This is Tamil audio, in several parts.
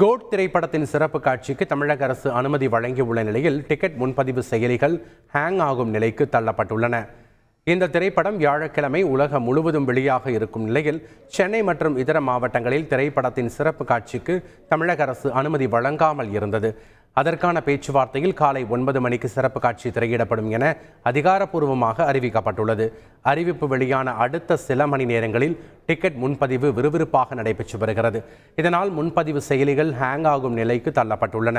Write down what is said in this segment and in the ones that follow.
கோட் திரைப்படத்தின் சிறப்பு காட்சிக்கு தமிழக அரசு அனுமதி வழங்கியுள்ள நிலையில் டிக்கெட் முன்பதிவு செயலிகள் ஹேங் ஆகும் நிலைக்கு தள்ளப்பட்டுள்ளன. இந்த திரைப்படம் வியாழக்கிழமை உலகம் முழுவதும் வெளியாக இருக்கும் நிலையில் சென்னை மற்றும் இதர மாவட்டங்களில் திரைப்படத்தின் சிறப்பு காட்சிக்கு தமிழக அரசு அனுமதி வழங்காமல் இருந்தது. அதற்கான பேச்சுவார்த்தையில் காலை 9 மணிக்கு சிறப்பு காட்சி திரையிடப்படும் என அதிகாரப்பூர்வமாக அறிவிக்கப்பட்டுள்ளது. அறிவிப்பு வெளியான அடுத்த சில மணி நேரங்களில் டிக்கெட் முன்பதிவு விறுவிறுப்பாக நடைபெற்று வருகிறது. இதனால் முன்பதிவு செயலிகள் ஹேங் ஆகும் நிலைக்கு தள்ளப்பட்டுள்ளன.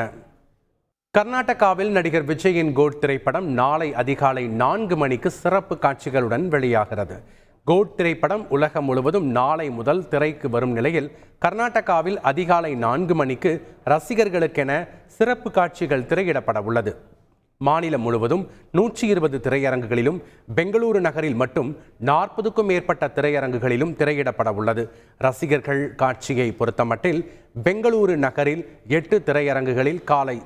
கர்நாடகாவில் நடிகர் விஜயின் கோட் திரைப்படம் நாளை அதிகாலை 4 மணிக்கு சிறப்பு காட்சிகளுடன் வெளியாகிறது. கோட் திரைப்படம் உலகம் முழுவதும் நாளை முதல் திரைக்கு வரும் நிலையில் கர்நாடகாவில் அதிகாலை 4 மணிக்கு ரசிகர்களுக்கென சிறப்பு காட்சிகள் திரையிடப்பட உள்ளது. மாநிலம் முழுவதும் 120 திரையரங்குகளிலும் பெங்களூரு நகரில் மட்டும் 40க்கும் மேற்பட்ட திரையரங்குகளிலும் திரையிடப்பட உள்ளது. ரசிகர்கள் காட்சியை பொறுத்தமட்டில் பெங்களூரு நகரில் 8 திரையரங்குகளில் காலை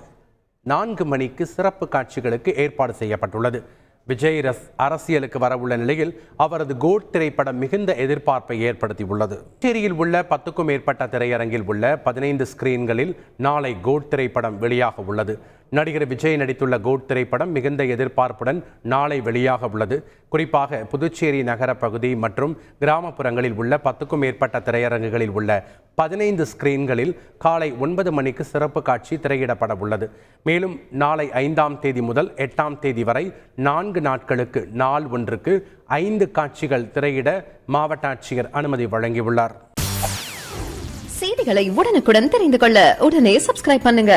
4 மணிக்கு சிறப்பு காட்சிகளுக்கு ஏற்பாடு செய்யப்பட்டுள்ளது. விஜய் அரசியலுக்கு வரவுள்ள நிலையில் அவரது கோட் திரைப்படம் மிகுந்த எதிர்பார்ப்பை ஏற்படுத்தியுள்ளது. புதுச்சேரியில் உள்ள 10க்கும் மேற்பட்ட திரையரங்கில் உள்ள 15 ஸ்கிரீன்களில் நாளை கோட் திரைப்படம் வெளியாக உள்ளது. நடிகர் விஜய் நடித்துள்ள கோட் திரைப்படம் மிகுந்த எதிர்பார்ப்புடன் நாளை வெளியாக உள்ளது. குறிப்பாக புதுச்சேரி நகர பகுதி மற்றும் கிராமப்புறங்களில் உள்ள 10க்கும் மேற்பட்ட திரையரங்குகளில் உள்ள 15 ஸ்கிரீன்களில் காலை 9 மணிக்கு சிறப்பு காட்சி திரையிடப்பட உள்ளது. மேலும் நாளை 5ஆம் தேதி முதல் 8ஆம் தேதி வரை 4 நாட்களுக்கு நாள் ஒன்றுக்கு 5 காட்சிகள் திரையிட மாவட்ட ஆட்சியர் அனுமதி வழங்கியுள்ளார். செய்திகளை உடனுக்குடன் தெரிந்து கொள்ள உடனே சப்ஸ்கிரைப் பண்ணுங்க.